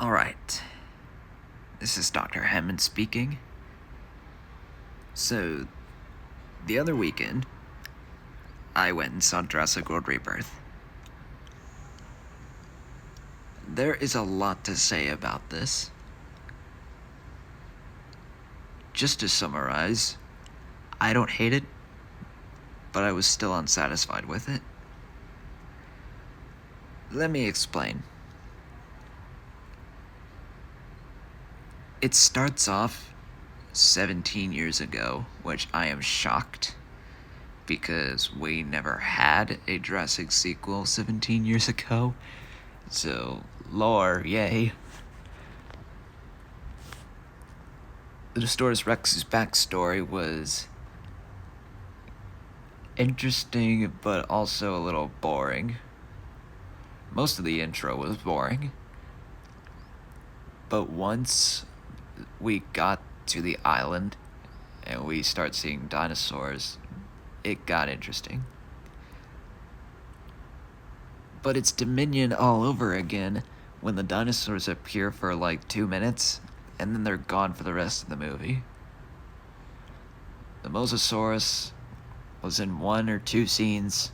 Alright, this is Dr. Hammond speaking. So, the other weekend, I went and saw Jurassic World Rebirth. There is a lot to say about this. Just to summarize, I don't hate it, but I was still unsatisfied with it. Let me explain. It starts off 17 years ago, which I am shocked, because we never had a Jurassic sequel 17 years ago. So, lore, yay. The Tyrannosaurus Rex's backstory was interesting, but also a little boring. Most of the intro was boring. But once we got to the island and we start seeing dinosaurs, it got interesting. But it's Dominion all over again when the dinosaurs appear for like 2 minutes and then they're gone for the rest of the movie. The Mosasaurus was in 1 or 2 scenes,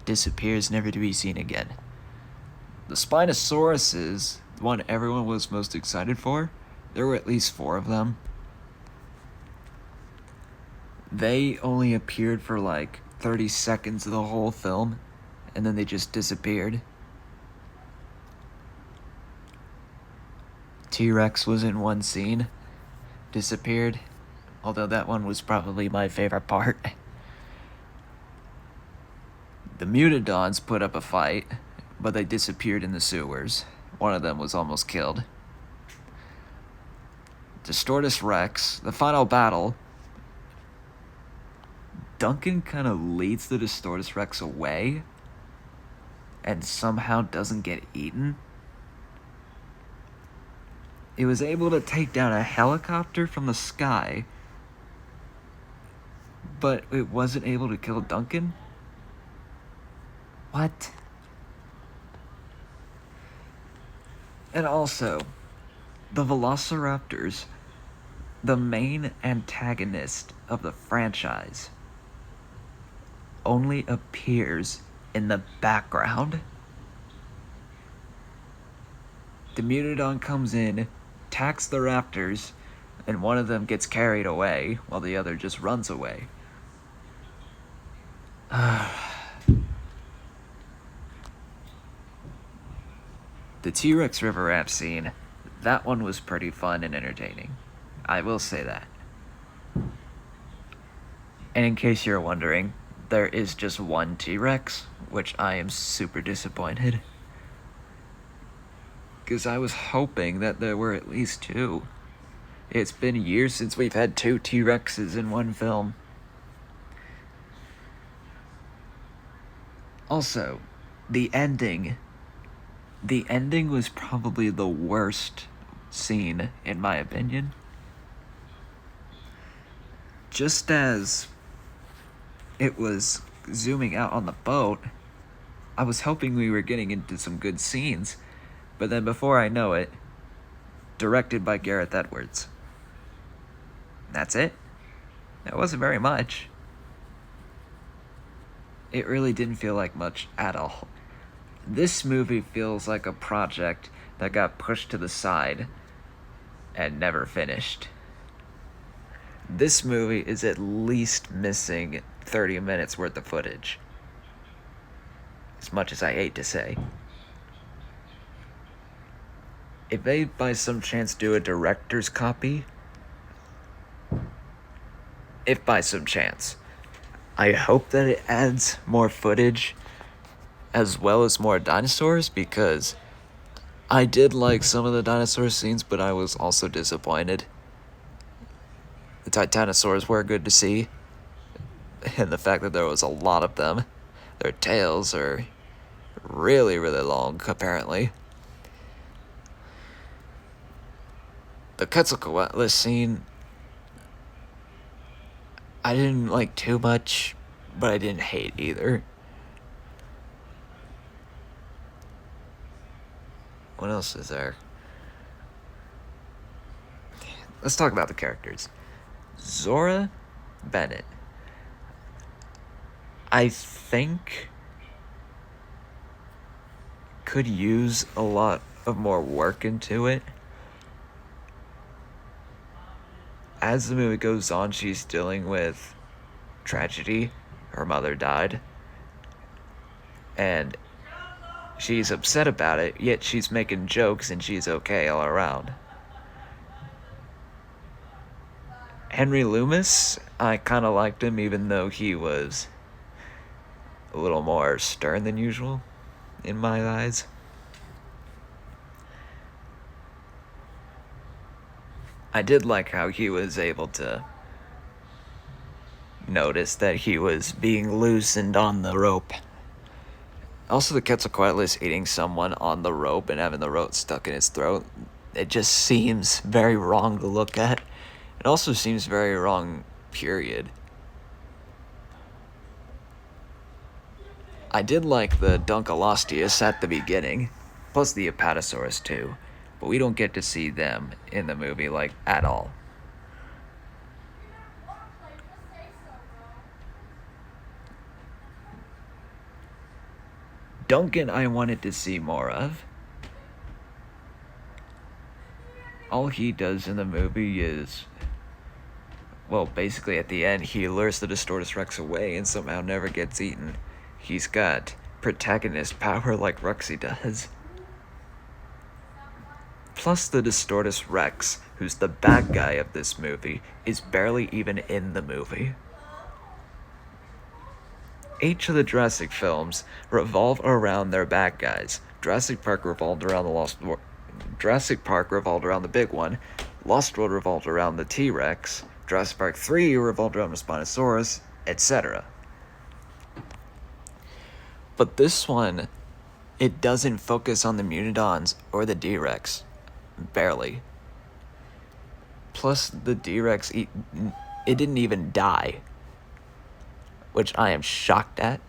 disappears, never to be seen again. The Spinosauruses, the one everyone was most excited for, there were at least 4 of them. They only appeared for like 30 seconds of the whole film, and then they just disappeared. T-Rex was in 1 scene, disappeared, although that one was probably my favorite part. The Mutodons put up a fight, but they disappeared in the sewers. One of them was almost killed. Tyrannosaurus Rex, the final battle, Duncan kind of leads the Tyrannosaurus Rex away and somehow doesn't get eaten. It was able to take down a helicopter from the sky, but it wasn't able to kill Duncan? What? And also, the Velociraptors, the main antagonist of the franchise, only appears in the background. The Mutodon comes in, attacks the raptors, and one of them gets carried away while the other just runs away. The T-Rex river raft scene, that one was pretty fun and entertaining. I will say that. And in case you're wondering, there is just 1 T-Rex, which I am super disappointed. Because I was hoping that there were at least 2. It's been years since we've had 2 T-Rexes in 1 film. Also, the ending. The ending was probably the worst scene, in my opinion. Just as it was zooming out on the boat, I was hoping we were getting into some good scenes, but then before I know it, directed by Gareth Edwards. That's it. That wasn't very much. It really didn't feel like much at all. This movie feels like a project that got pushed to the side and never finished. This movie is at least missing 30 minutes worth of footage. As much as I hate to say. If they by some chance do a director's copy, if by some chance, I hope that it adds more footage as well as more dinosaurs, because I did like some of the dinosaur scenes, but I was also disappointed. The Titanosaurs were good to see, and the fact that there was a lot of them. Their tails are really, really long, apparently. The Quetzalcoatl scene, I didn't like too much, but I didn't hate either. What else is there? Let's talk about the characters. Zora Bennett. I think could use a lot of more work into it. As the movie goes on, she's dealing with tragedy. Her mother died. And she's upset about it, yet she's making jokes and she's okay all around. Henry Loomis, I kind of liked him even though he was a little more stern than usual in my eyes. I did like how he was able to notice that he was being loosened on the rope. Also, the Quetzalcoatlus eating someone on the rope and having the rope stuck in his throat, it just seems very wrong to look at. It also seems very wrong, period. I did like the Dunkleosteus at the beginning, plus the Apatosaurus too, but we don't get to see them in the movie, like, at all. Duncan I wanted to see more of. All he does in the movie is, well, basically at the end, he lures the Distortus Rex away and somehow never gets eaten. He's got protagonist power like Ruxy does. Plus, the Distortus Rex, who's the bad guy of this movie, is barely even in the movie. Each of the Jurassic films revolve around their bad guys. Jurassic Park revolved around the big one. Lost World revolved around the T-Rex. Jurassic Park 3 revolved around the Spinosaurus, etc. But this one, it doesn't focus on the Munidons or the D-Rex. Barely. Plus, the D-Rex, it didn't even die. Which I am shocked at,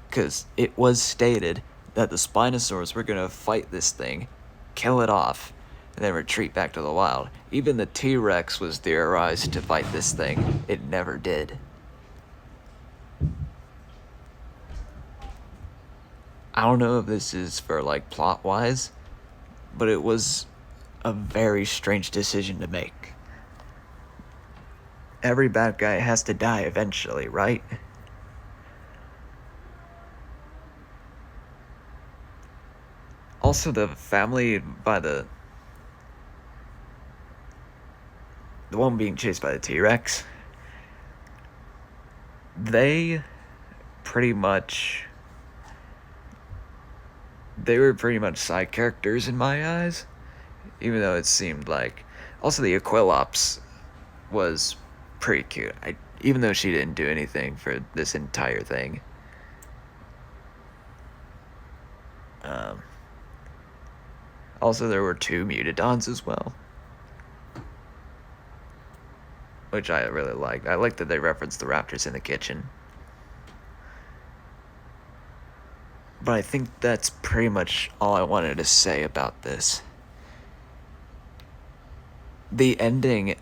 because it was stated that the Spinosaurs were going to fight this thing, kill it off, and then retreat back to the wild. Even the T-Rex was theorized to fight this thing. It never did. I don't know if this is for, like, plot-wise, but it was a very strange decision to make. Every bad guy has to die eventually, right? Also, the family by the one being chased by the T-Rex, they were pretty much side characters in my eyes, even though it seemed like. Also, the Aquilops was pretty cute, even though she didn't do anything for this entire thing. Also, there were 2 Mutodons as well, which I really liked. I liked that they referenced the raptors in the kitchen. But I think that's pretty much all I wanted to say about this. The ending,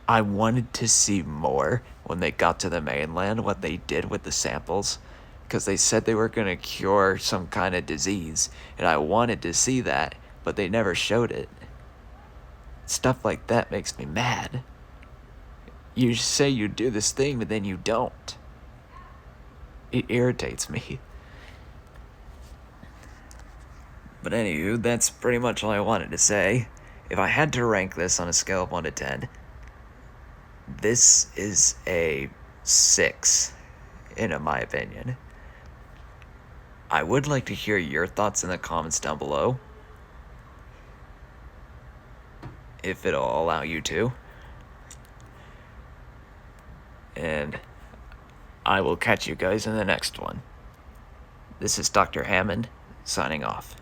I wanted to see more when they got to the mainland, what they did with the samples, because they said they were going to cure some kind of disease, and I wanted to see that, but they never showed it. Stuff like that makes me mad. You say you do this thing, but then you don't. It irritates me. But anywho, that's pretty much all I wanted to say. If I had to rank this on a scale of 1 to 10, this is a 6, in my opinion. I would like to hear your thoughts in the comments down below, if it'll allow you to. And I will catch you guys in the next one. This is Dr. Hammond, signing off.